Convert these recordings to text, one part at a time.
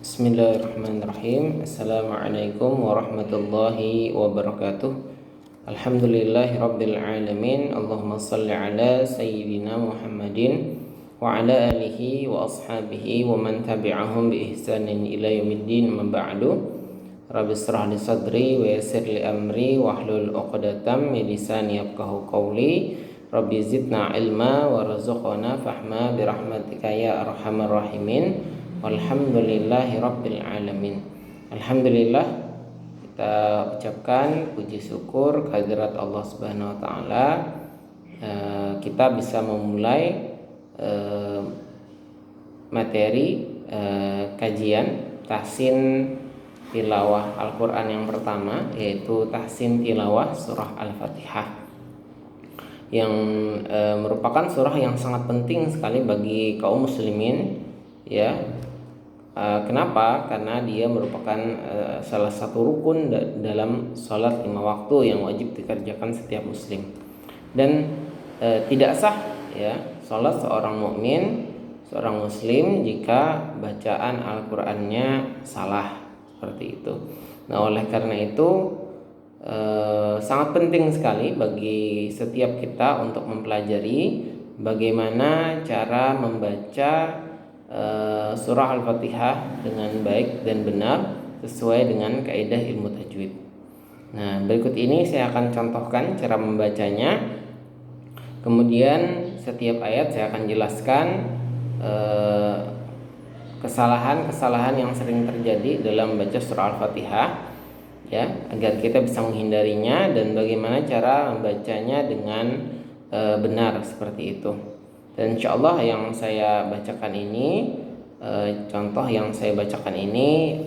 Bismillahirrahmanirrahim. Assalamualaikum warahmatullahi wabarakatuh. Alhamdulillahi rabbil alamin. Allahumma salli ala sayyidina Muhammadin wa ala alihi wa ashabihi wa man tabi'ahum bi ihsanin ila yaumiddin. Amma ba'du. Rabbi shrah li sadri wa yassir li amri wahlul 'uqdatam min lisani yafqahu qawli. Rabbi zidna ilma warzuqna fahma bi rahmatika ya arhamar rahimin. Walhamdulillahi rabbil alamin. Alhamdulillah, kita ucapkan puji syukur kehadirat Allah Subhanahu wa taala. Kita bisa memulai materi kajian tahsin tilawah Al-Qur'an yang pertama, yaitu tahsin tilawah surah Al-Fatihah, yang merupakan surah yang sangat penting sekali bagi kaum muslimin, ya. Kenapa? Karena dia merupakan salah satu rukun dalam sholat 5 waktu yang wajib dikerjakan setiap muslim. Dan tidak sah, ya, sholat seorang mukmin, seorang muslim, jika bacaan Al-Qur'annya salah, seperti itu. Nah, oleh karena itu sangat penting sekali bagi setiap kita untuk mempelajari bagaimana cara membaca surah Al-Fatihah dengan baik dan benar sesuai dengan kaidah ilmu tajwid. Nah, berikut ini saya akan contohkan cara membacanya. Kemudian setiap ayat saya akan jelaskan kesalahan-kesalahan yang sering terjadi dalam membaca surah Al-Fatihah, ya, agar kita bisa menghindarinya dan bagaimana cara membacanya dengan benar, seperti itu. Dan insyaallah yang saya bacakan ini, contoh yang saya bacakan ini,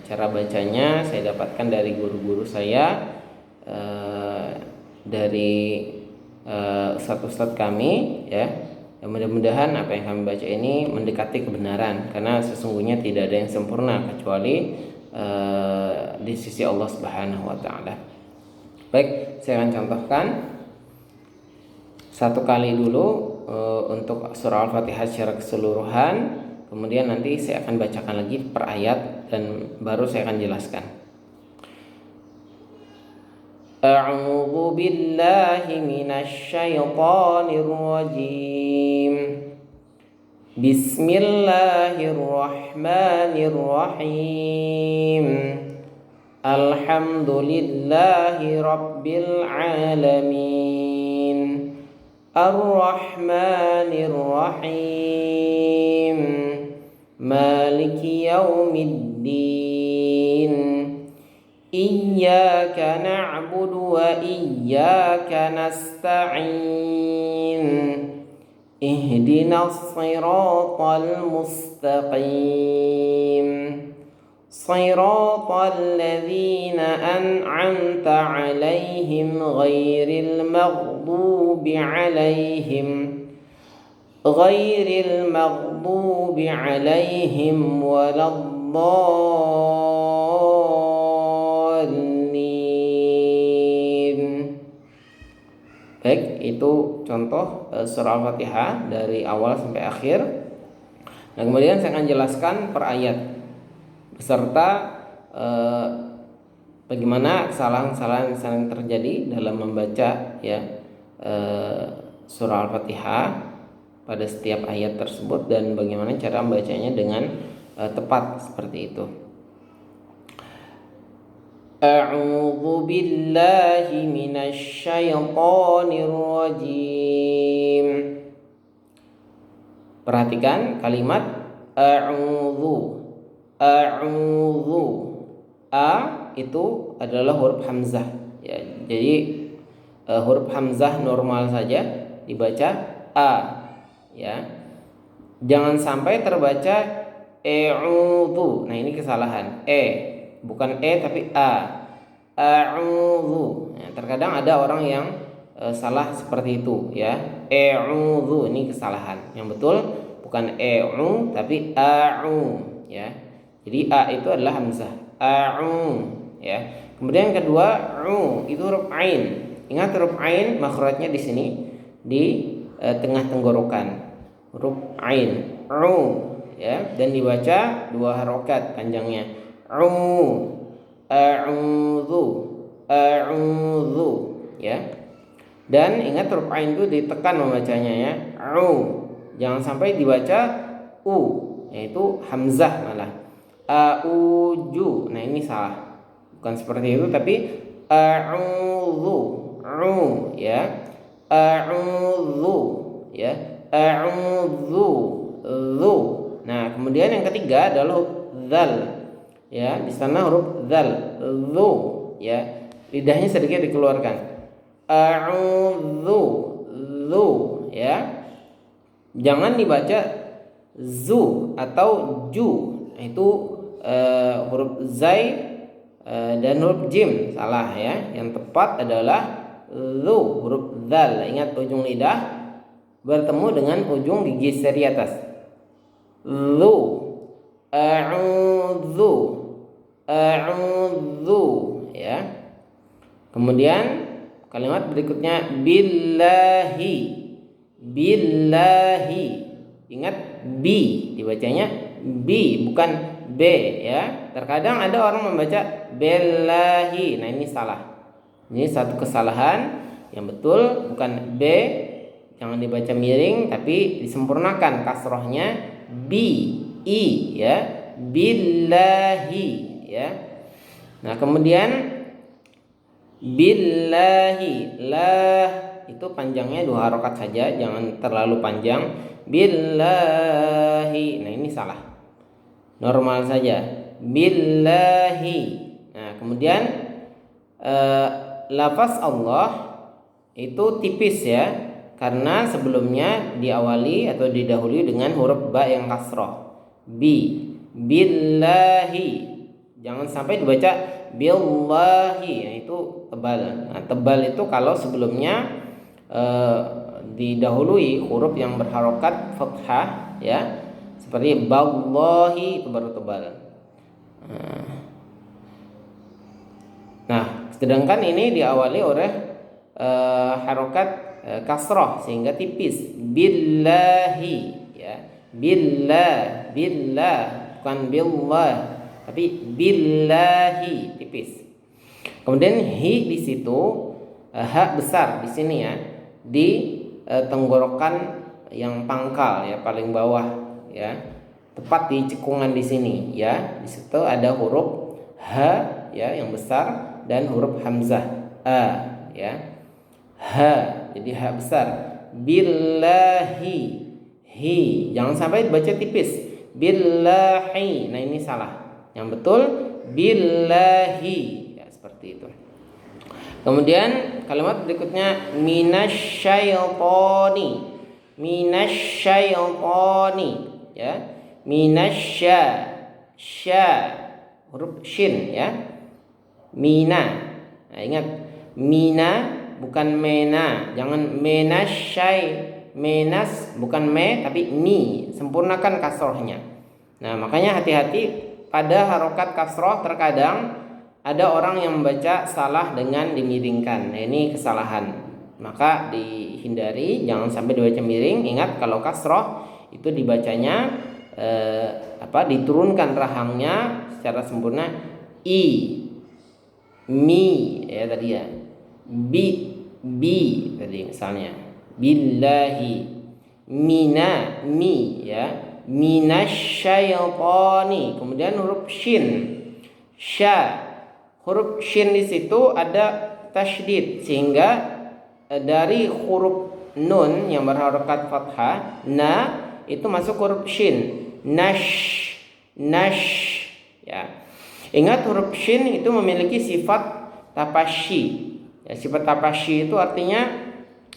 cara bacanya saya dapatkan dari guru-guru saya, dari ustadz-ustadz kami, ya. Mudah-mudahan apa yang kami baca ini mendekati kebenaran, karena sesungguhnya tidak ada yang sempurna kecuali di sisi Allah Subhanahu wa taala. Baik, saya akan contohkan satu kali dulu untuk surah Al-Fatihah secara keseluruhan. Kemudian nanti saya akan bacakan lagi per ayat dan baru saya akan jelaskan. A'udzu billahi minasy syaithanir rajim. Bismillahirrahmanirrahim. Alhamdulillahi rabbil alamin. Ar-Rahmanir Rahim. Maliki yaumiddin. Iyyaka na'budu wa iyyaka nasta'in. Ihdinas siratal mustaqim. Siratal ladzina an'amta 'alaihim ghairil maghdubi 'alaihim waladdallin. Baik, itu contoh surah Al-Fatihah dari awal sampai akhir. Nah, kemudian saya akan jelaskan per ayat beserta bagaimana kesalahan-kesalahan yang terjadi dalam membaca, ya, surah Al-Fatihah pada setiap ayat tersebut dan bagaimana cara membacanya dengan tepat, seperti itu. A'udzu billahi minasy syaithanir rajim. Perhatikan kalimat a'udzu. A'udzu. A itu adalah huruf hamzah, ya. Jadi huruf hamzah normal saja dibaca a, ya. Jangan sampai terbaca a'udzu. Nah, ini kesalahan. Bukan tapi a. A'udzu. Nah, terkadang ada orang yang salah seperti itu, ya. A'udzu, ini kesalahan. Yang betul bukan tapi a'u, ya. Jadi a itu adalah hamzah, a'u, ya. Kemudian yang kedua, u itu huruf ain. Ingat huruf ain makhrajnya di sini di tengah tenggorokan. Huruf ain, u, ya, dan dibaca 2 harokat panjangnya. A'udzu, a'udzu, ya. Dan ingat huruf ain itu ditekan membacanya ya. Jangan sampai dibaca u, yaitu hamzah malah. Auju. Nah, ini salah. Bukan seperti itu tapi a'udzu, ya. A'udzu, ya. A'udzu, zu. Nah, kemudian yang ketiga adalah huruf dzal. Ya, di sana huruf dzal, zu, ya. Lidahnya sedikit dikeluarkan. A'udzu, zu, ya. Jangan dibaca zu atau ju. Itu huruf zai dan huruf jim, salah ya. Yang tepat adalah zu, huruf dzal. Ingat ujung lidah bertemu dengan ujung gigi seri atas. Zu, a'udzu, a'udzu, ya. Kemudian kalimat berikutnya billahi, billahi. Ingat bi dibacanya bi bukan b ya. Terkadang ada orang membaca billahi. Nah, ini salah. Ini satu kesalahan. Yang betul bukan b, jangan dibaca miring tapi disempurnakan kasrohnya bi, i ya. Billahi ya. Nah, kemudian billahi, lah itu panjangnya 2 harokat saja, jangan terlalu panjang. Billahi, nah ini salah, normal saja. Billahi. Nah, kemudian lafaz Allah itu tipis ya, karena sebelumnya diawali atau didahului dengan huruf ba yang kasroh. Billahi, jangan sampai dibaca billahi, nah, itu tebal. Nah, tebal itu kalau sebelumnya didahului huruf yang berharokat fathah ya, seperti ballahi, itu baru tebal. Nah, sedangkan ini diawali oleh harokat kasroh sehingga tipis. Billahi ya, billah, billah bukan billah tapi billahi, tipis. Kemudian hi di situ ha besar di sini ya, di tenggorokan yang pangkal ya, paling bawah ya, tepat di cekungan di sini ya. Di situ ada huruf ha ya yang besar dan huruf hamzah a ya. Ha, jadi ha besar. Billahi, hi, jangan sampai dibaca tipis. Billahi, nah ini salah. Yang betul billahi ya, seperti itu. Kemudian kalimat berikutnya minasyaitoni, minasyaitoni ya. Minasya, sya huruf shin ya. Mina. Nah, ingat mina bukan mena, jangan menasyai, menas bukan me tapi mi, sempurnakan kasrohnya. Nah, makanya hati-hati pada harokat kasroh, terkadang ada orang yang membaca salah dengan dimiringkan. Nah, ini kesalahan, maka dihindari, jangan sampai dibaca miring. Ingat kalau kasroh itu dibacanya diturunkan rahangnya secara sempurna. I, mi ya tadi ya, bi tadi misalnya. Billahi, mina, mi ya. Minasyaitoni, kemudian huruf shin, sya. Huruf shin di situ ada tasydid sehingga dari huruf nun yang berharokat fathah na itu masuk huruf shin. Nash, nash ya. Ingat huruf shin itu memiliki sifat tapashi ya. Sifat tapashi itu artinya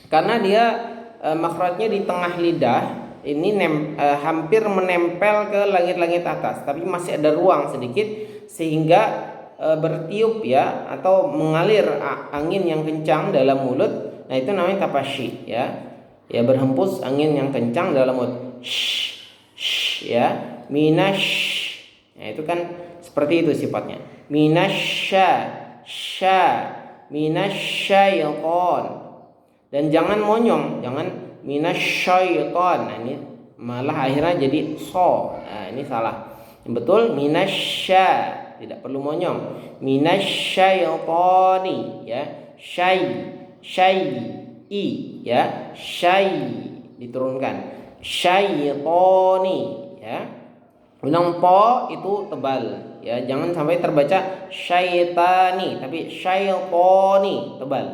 karena dia makhrajnya di tengah lidah, ini hampir menempel ke langit-langit atas, tapi masih ada ruang sedikit sehingga bertiup ya, atau mengalir angin yang kencang dalam mulut. Nah, itu namanya tapashi ya. Ya, berhembus angin yang kencang dalam mulut. Shh, shh ya. Minash. Nah, itu kan seperti itu sifatnya. Minasya, sya, minasyaiton. Dan jangan monyong, jangan minasyaiton. Nah, ini malah akhirnya jadi so. Nah, ini salah. Yang betul minasya, tidak perlu monyong. Minasyaitani, ya. Syai i, ya. Syai diturunkan. Syaitani, ya. Ulang po itu tebal, ya. Jangan sampai terbaca syaitani, tapi syaitani tebal.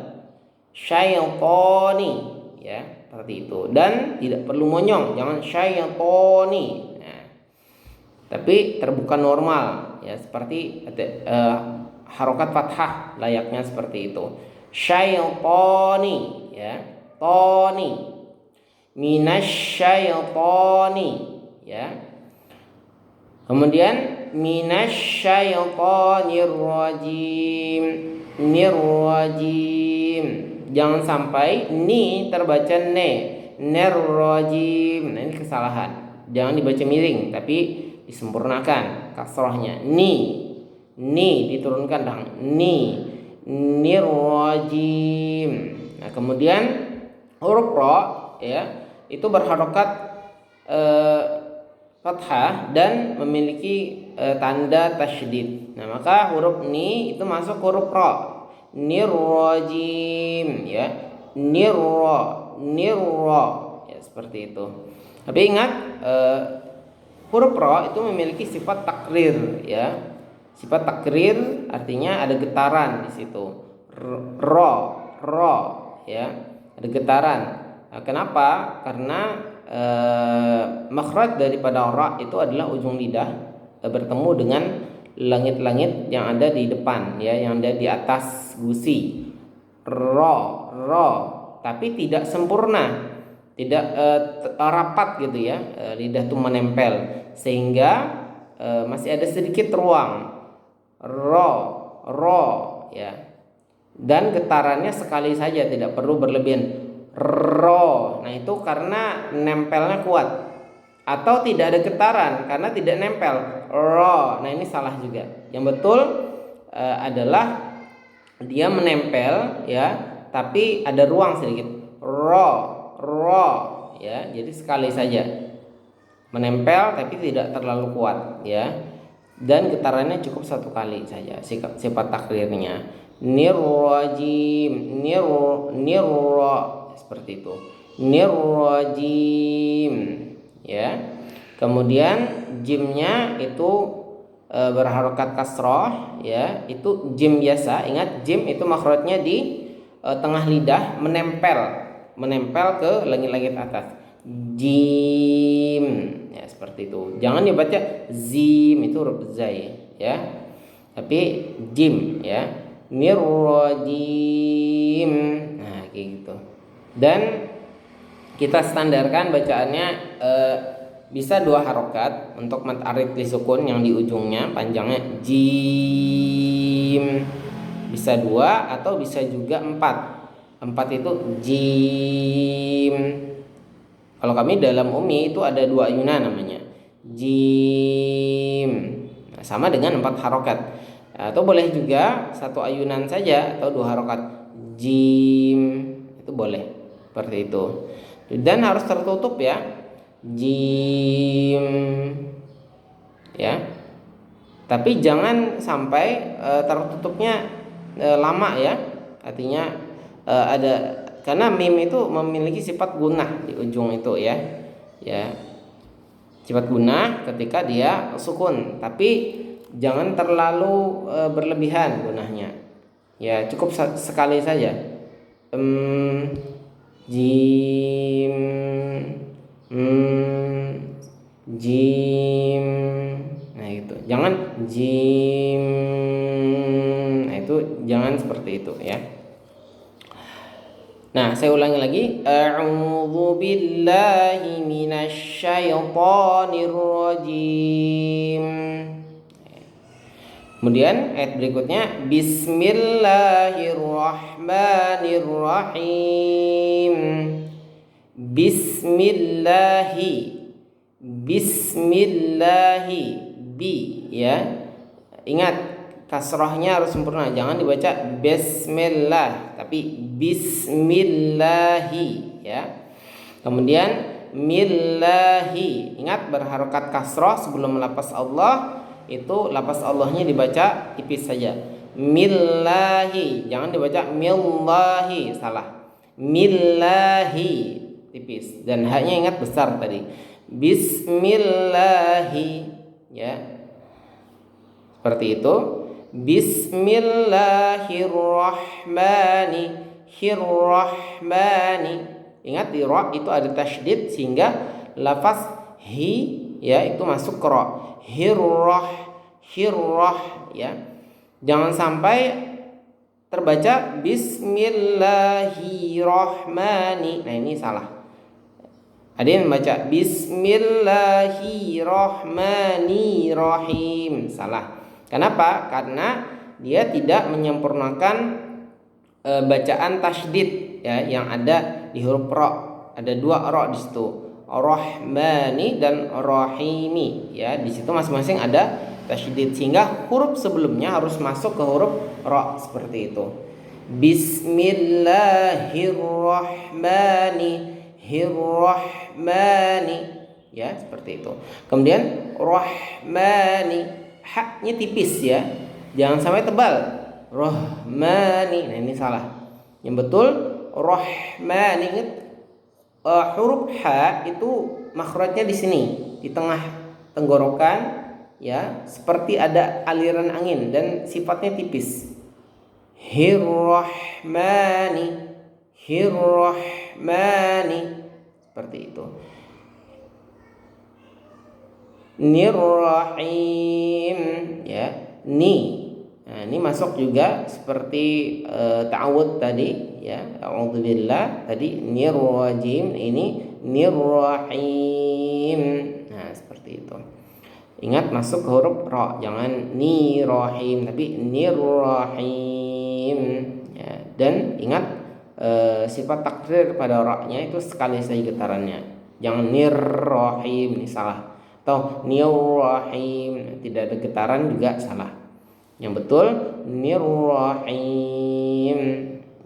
Syaitani, ya, seperti itu. Dan tidak perlu monyong, jangan syaitani. Nah, tapi terbuka normal, ya, seperti harokat fathah layaknya seperti itu. Syaitani, ya. Toni, minasyaitani, ya. Kemudian minasyaitonir rajim, nirrajim. Jangan sampai ni terbaca ne, nirrajim. Nah, ini kesalahan. Jangan dibaca miring, tapi disempurnakan kasrahnya. Ni diturunkan dong. Nirrajim. Nah, kemudian huruf ro, ya, itu berharokat fathah dan memiliki tanda tasydid. Nah, maka huruf ni itu masuk huruf ra. Nirrajim, ya. Nirra, ya, seperti itu. Tapi ingat huruf ra itu memiliki sifat takrir, ya. Sifat takrir artinya ada getaran di situ. Ra, ya. Ada getaran. Nah, kenapa? Karena makhraj daripada ra itu adalah ujung lidah bertemu dengan langit-langit yang ada di depan, ya, yang ada di atas gusi. Ra, tapi tidak sempurna, tidak rapat gitu, ya. Lidah itu menempel sehingga masih ada sedikit ruang. Ra, ya. Dan getarannya sekali saja, tidak perlu berlebihan. Ro, nah itu karena nempelnya kuat, atau tidak ada getaran karena tidak nempel. Ro, nah ini salah juga. Yang betul adalah dia menempel, ya, tapi ada ruang sedikit. Ro, ya, jadi sekali saja menempel tapi tidak terlalu kuat, ya, dan getarannya cukup satu kali saja. Sifat takrirnya nirrajim, nirra, seperti itu. Nirrajim, ya. Kemudian jimnya itu berharokat kasroh, ya. Itu jim biasa. Ingat, jim itu makhrajnya di tengah lidah, menempel ke langit-langit atas. Jim, ya, seperti itu. Jangan dibaca zim, itu huruf zai, ya. Tapi jim, ya. Nirrajim. Nah, kayak gitu. Dan kita standarkan bacaannya bisa 2 harokat untuk mad arid li sukun yang di ujungnya panjangnya jim, bisa 2 atau bisa juga 4 itu jim. Kalau kami dalam umi itu ada 2 ayunan namanya jim. Nah, sama dengan 4 harokat. Atau boleh juga 1 ayunan saja atau 2 harokat jim, itu boleh. Seperti itu. Dan harus tertutup, ya. Jim, ya. Tapi jangan sampai tertutupnya lama, ya. Artinya ada, karena mim itu memiliki sifat gunah di ujung itu, ya. Ya. Sifat gunah ketika dia sukun, tapi jangan terlalu berlebihan gunahnya. Ya, cukup sekali saja. Jim, jim. Nah, itu. Jangan jim. Nah, itu jangan seperti itu, ya. Nah, saya ulangi lagi. A'udzu billahi minasyaitonir rajim. Kemudian ayat berikutnya Bismillahirrahmanirrahim. Bismillahi, bi, ya. Ingat, kasrahnya harus sempurna, jangan dibaca bismillah tapi bismillahi, ya. Kemudian millahi. Ingat berharokat kasroh sebelum lafaz Allah, itu lafaz Allahnya dibaca tipis saja. Millahi, jangan dibaca millahi, salah. Millahi tipis, dan haknya ingat besar tadi. Bismillahi, ya. Seperti itu. Bismillahirrahmanirrahim. Ingat di ra itu ada tasydid sehingga lafaz hi ya itu masuk ke ra. Hirrah ya. Jangan sampai terbaca bismillahirrahmani. Nah, ini salah. Ada yang membaca bismillahirrahmanirrahim. Salah. Kenapa? Karena dia tidak menyempurnakan bacaan tasydid ya yang ada di huruf ra. Ada 2 ra di situ. Rahmani dan rahimi ya. Di situ masing-masing ada tasydid sehingga huruf sebelumnya harus masuk ke huruf ra seperti itu. Bismillahirrahmani ya, seperti itu. Kemudian rahmani, haknya tipis ya, jangan sampai tebal. Rahmani, nah ini salah. Yang betul rahmani. Ingat huruf ha itu makhrajnya di sini, di tengah tenggorokan ya, seperti ada aliran angin dan sifatnya tipis. Hirrahmani, seperti itu. Nirrahim ya, ni. Nah, ini masuk juga seperti ta'awud tadi ya, a'udzubillah tadi nirrajim, ini nirrahim. Nah, seperti itu. Ingat masuk ke huruf ra, jangan nirrahim tapi nirrahim ya. Dan ingat sifat takrir pada ra-nya itu sekali saja getarannya. Jangan nirrahim, ini salah. Atau nirrahim, tidak ada getaran juga salah. Yang betul nirrahim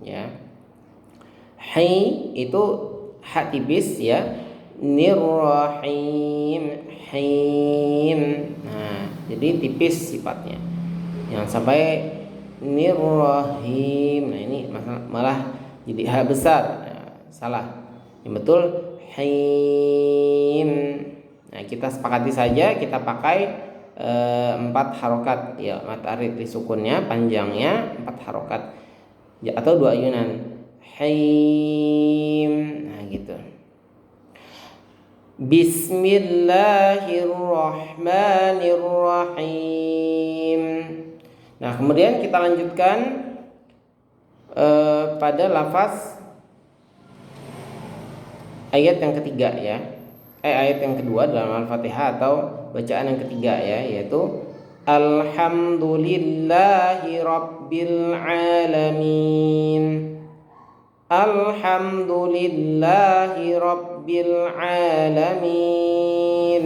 ya. Hai itu hak tipis ya. Nirrahim, him. Nah, jadi tipis sifatnya. Jangan sampai nirrahim. Nah, ini malah jadi hak besar. Nah, salah. Yang betul him. Nah, kita sepakati saja kita pakai 4 harokat ya, mat arid di sukunnya panjangnya 4 harokat ya, atau 2 ayunan. Haim. Nah, gitu. Bismillahirrahmanirrahim. Nah, kemudian kita lanjutkan pada lafaz ayat yang ketiga ya. Ayat yang kedua dalam Al-Fatihah atau bacaan yang ketiga ya, yaitu Alhamdulillahi Rabbil Alamin. Alhamdulillahi Rabbil Alamin.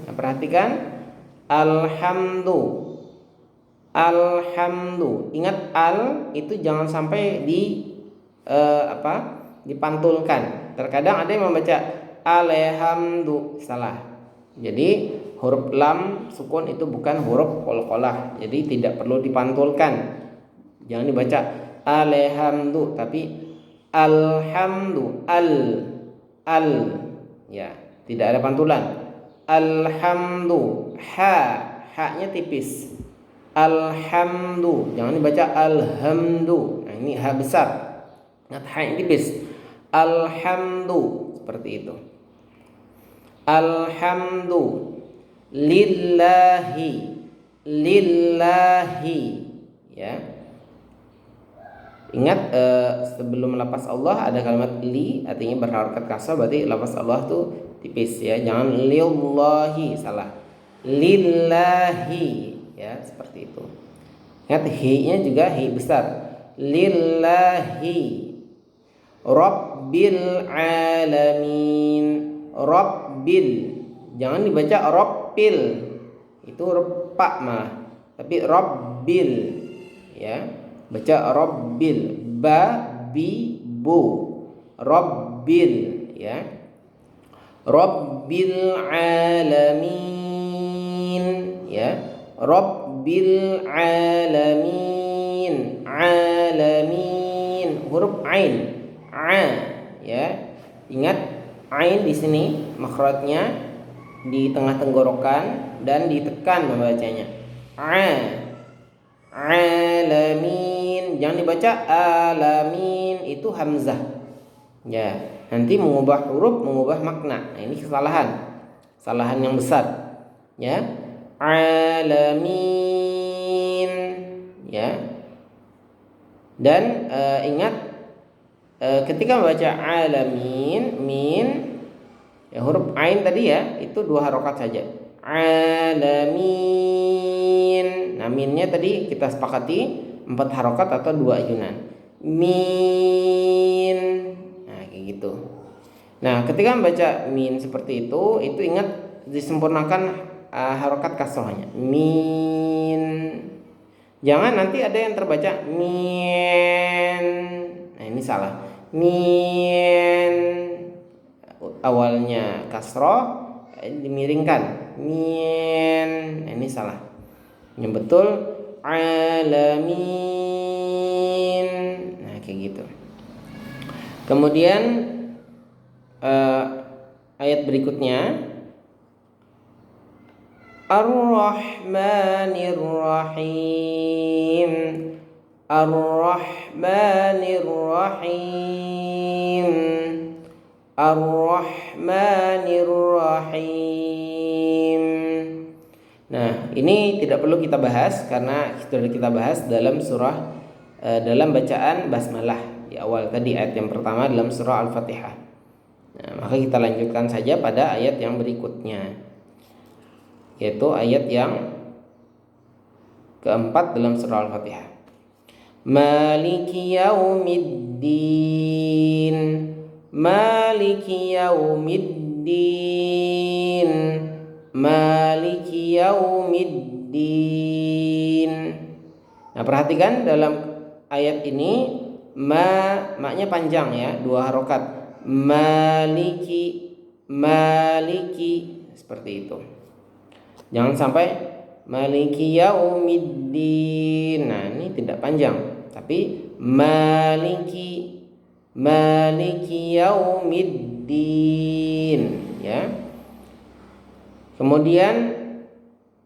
Nah, perhatikan alhamdu. Ingat al itu jangan sampai dipantulkan. Terkadang ada yang membaca alhamdu, salah. Jadi huruf lam sukun itu bukan huruf qalqalah, jadi tidak perlu dipantulkan. Jangan dibaca alhamdu tapi alhamdu, al ya, tidak ada pantulan. Alhamdu, haknya tipis. Alhamdu, jangan dibaca alhamdu. Nah, ini ha besar. Ingat ha tipis. Alhamdu, seperti itu. Alhamdu lillahi ya. Ingat sebelum lafaz Allah ada kalimat li, artinya berharokat kasrah, berarti lafaz Allah tuh tipis ya. Jangan lillahi, salah. Lillahi ya, seperti itu. Ingat hi-nya juga hi besar. Lillahi Rabbil Alamin. Rabbil, jangan dibaca Rabbil, itu huruf pa malah, tapi Rabbil ya, baca Rabbil, ba bi bu, Rabbil ya. Rabbil alamin, ya. Rabbil alamin, alamin, huruf ain, ya. Ingat ain di sini makhrajnya di tengah tenggorokan dan ditekan membacanya. Alamin, jangan dibaca alamin, itu hamzah. Ya, nanti mengubah huruf, mengubah makna. Nah, ini kesalahan yang besar. Ya, alamin, ya. Dan ingat ketika membaca alamin, ya, huruf ain tadi ya, itu 2 harokat saja. Alamin. Nah, minnya tadi kita sepakati 4 harokat atau 2 ayunan. Min. Nah, kayak gitu. Nah, ketika membaca min seperti itu ingat disempurnakan harokat kasrohnya. Min. Jangan nanti ada yang terbaca min. Nah, ini salah. Min. Awalnya kasroh dimiringkan. Min. Nah, ini salah. Yang betul alamin. Nah, kayak gitu. Kemudian ayat berikutnya Ar-Rahmanir Rahim. Ar-Rahmanir Rahim. Ar-Rahmanir Rahim. Nah, ini tidak perlu kita bahas karena sudah kita bahas dalam surah dalam bacaan basmalah di awal tadi, ayat yang pertama dalam surah Al-Fatihah. Nah, maka kita lanjutkan saja pada ayat yang berikutnya, yaitu ayat yang keempat dalam surah Al-Fatihah. Maliki yaumiddin. Maliki yaumiddin. Maliki yaumiddin. Nah, perhatikan dalam ayat ini maknya panjang ya, 2 harokat. Maliki, maliki, seperti itu. Jangan sampai maliki yaumiddin. Nah, ini tidak panjang, tapi maliki, maliki yaumiddin, ya. Kemudian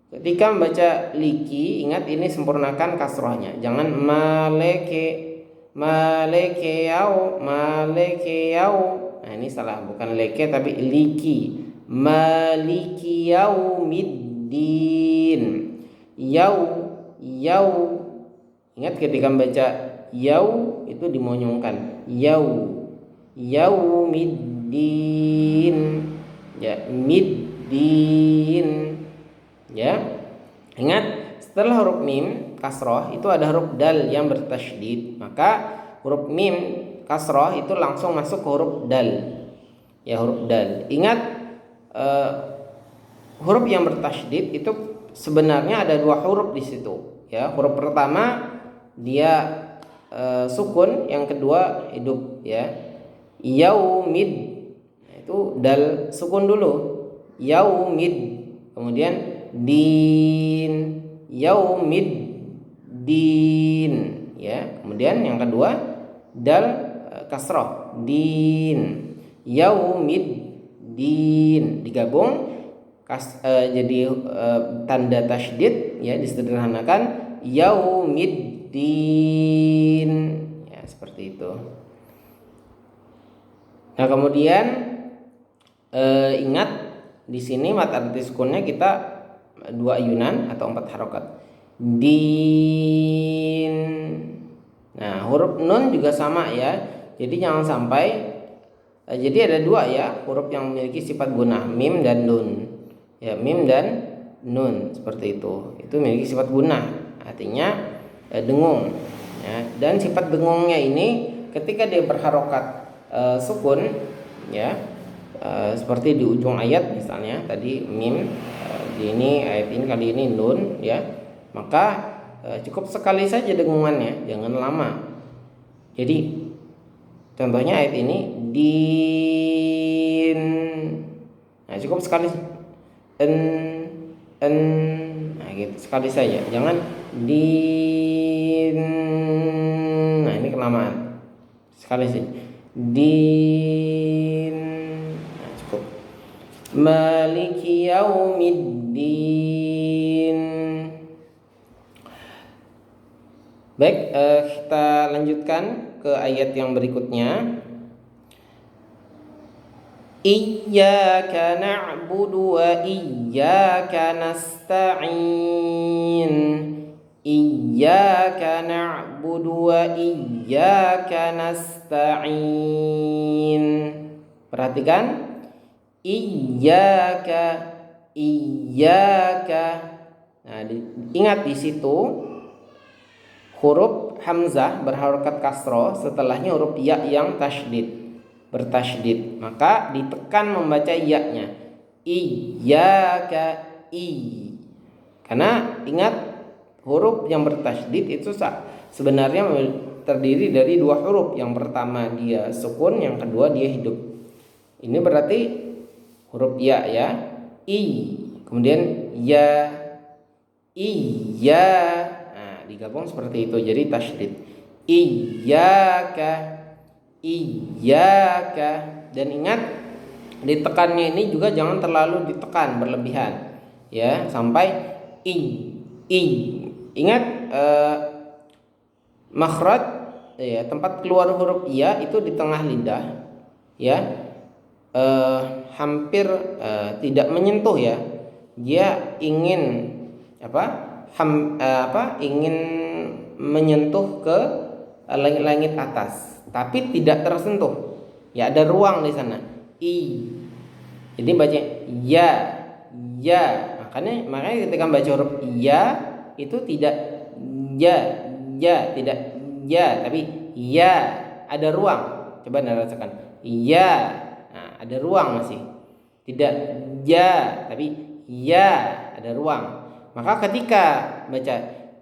ketika membaca liki, ingat ini sempurnakan kasrohnya. Jangan maleke, maleke yau, maleke yau. Nah, ini salah, bukan leke tapi liki. Maliki yaumiddin. Yau, yau. Ingat ketika membaca yau itu dimonyongkan. Yau, yaumiddin. Ya, middin. Ya. Ingat setelah huruf mim kasroh itu ada huruf dal yang bertasydid, maka huruf mim kasroh itu langsung masuk ke huruf dal. Ya, huruf dal. Ingat huruf yang bertasydid itu sebenarnya ada 2 huruf di situ. Ya, huruf pertama dia sukun, yang kedua hidup. Ya, yaumid, nah, itu dal sukun dulu. Yaumid, kemudian din, yaumid din, ya. Kemudian yang kedua dal kasroh, din, yaumid din, digabung jadi tanda tasydid, ya, disederhanakan yaumiddin, ya, seperti itu. Nah, kemudian ingat di sini mad arti sukunnya kita 2 ayunan atau 4 harokat. Din. Nah, huruf nun juga sama ya. Jadi jangan sampai jadi ada 2 ya huruf yang memiliki sifat gunah, mim dan nun. Ya, mim dan nun seperti itu. Itu memiliki sifat gunah, artinya dengung. Ya, dan sifat dengungnya ini ketika dia berharokat sukun, ya, seperti di ujung ayat misalnya tadi mim, di ini ayat ini kali ini nun, ya, maka cukup sekali saja dengungannya, jangan lama. Jadi contohnya ayat ini din, Nah, cukup sekali en en, nah gitu sekali saja, jangan din. Nah ini kelamaan, sekali saja din. Nah, cukup. Maliki yaumiddin. Baik, kita lanjutkan ke ayat yang berikutnya. Iyyaka na'budu wa iyyaka nasta'in. Iyyaka na'budu wa iyyaka nasta'in. Perhatikan, iyyaka, iyyaka. Nah, ingat di situ huruf hamzah berharokat kasroh, setelahnya huruf ya yang tasydid, bertasydid, maka ditekan membaca ya-nya. Iyyaka, karena ingat huruf yang bertasydid itu sebenarnya terdiri dari dua huruf. Yang pertama dia sukun, yang kedua dia hidup. Ini berarti huruf ya, kemudian ya, iya. Nah, digabung seperti itu jadi tasydid. Iyyaka, iyyaka. Dan ingat, ditekannya ini juga jangan terlalu ditekan berlebihan, ya, sampai ingat makhraj, ya, tempat keluar huruf iya itu di tengah lidah, ya, hampir tidak menyentuh, ya. Dia ingin ingin menyentuh ke langit-langit atas, tapi tidak tersentuh. Ya, ada ruang di sana. Jadi baca ya, ya. Makanya ketika baca huruf ya itu tidak ya, tidak ya, tapi ya, ada ruang. Coba Anda rasakan. Ya. Nah, ada ruang masih. Tidak ya, tapi ya, ada ruang. Maka ketika baca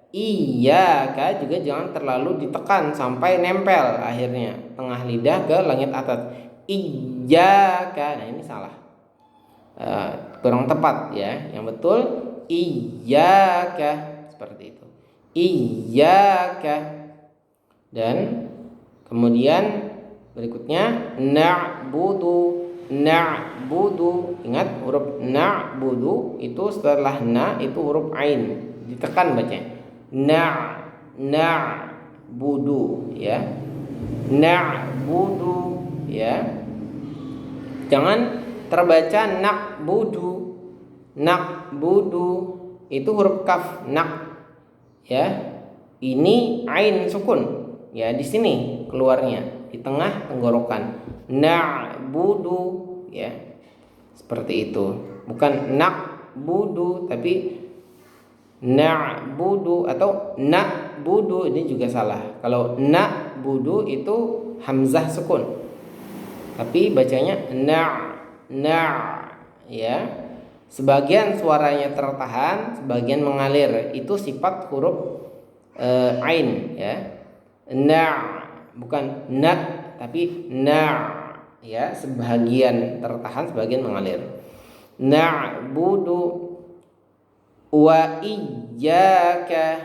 iyyaka juga jangan terlalu ditekan sampai nempel akhirnya tengah lidah ke langit atas. Iyyaka, nah ini salah, kurang tepat, ya. Yang betul iyyaka, seperti itu. Iyyaka. Dan kemudian berikutnya na'budu. Ingat huruf na'budu itu setelah na itu huruf ain, ditekan bacanya. Na'budu, ya. Na'budu, ya. Jangan terbaca na'budu. Na'budu itu huruf kaf, nak, ya. Ini ain sukun, ya, di sini keluarnya di tengah tenggorokan. Na'budu, ya. Seperti itu. Bukan na'budu tapi na'budu atau na'budu, ini juga salah. Kalau na'budu itu hamzah sukun, tapi bacanya ya. Sebagian suaranya tertahan, sebagian mengalir. Itu sifat huruf ain, ya. Bukan tapi ya. Sebagian tertahan, sebagian mengalir. Na'budu wa iyyaka,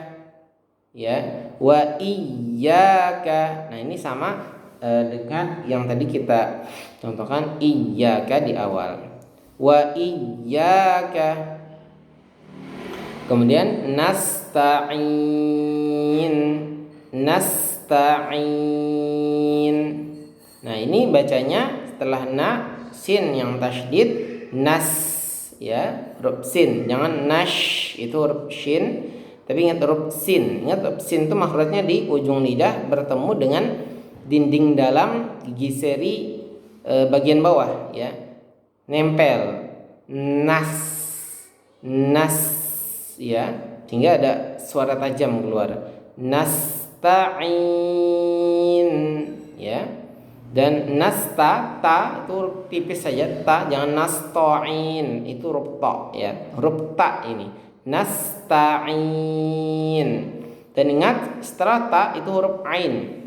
ya, wa iyyaka. Nah, ini sama dengan yang tadi kita contohkan iyyaka di awal. Wa iyyaka. Kemudian nasta'in. Nah, ini bacanya setelah na sin yang tasydid, nas, ya, huruf sin. Jangan nash, itu huruf shin, tapi ingat huruf sin. Ingat huruf sin itu makhrajnya di ujung lidah bertemu dengan dinding dalam gigi seri bagian bawah, ya. Nempel. Nas, ya, sehingga ada suara tajam keluar. Nasta'in, ya. Dan nasta, ta itu huruf tipis saja, ta, jangan nasta'in, itu huruf ta, ya, huruf ta ini. Nasta'in. Dan ingat setelah ta itu huruf ain.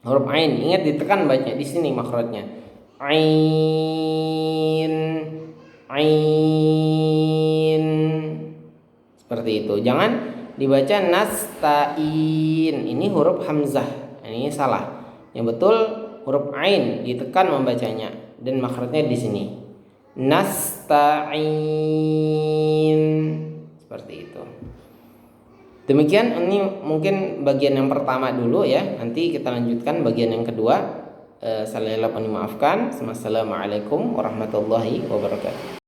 Huruf ain, ingat ditekan baca di sini makhrajnya. Ain, ain. Seperti itu. Jangan dibaca nasta'in. Ini huruf hamzah. Ini salah. Yang betul huruf ain ditekan membacanya dan makhrajnya di sini. Nasta'in. Seperti itu. Demikian, ini mungkin bagian yang pertama dulu ya. Nanti kita lanjutkan bagian yang kedua. Salah mohon dimaafkan. Wassalamualaikum warahmatullahi wabarakatuh.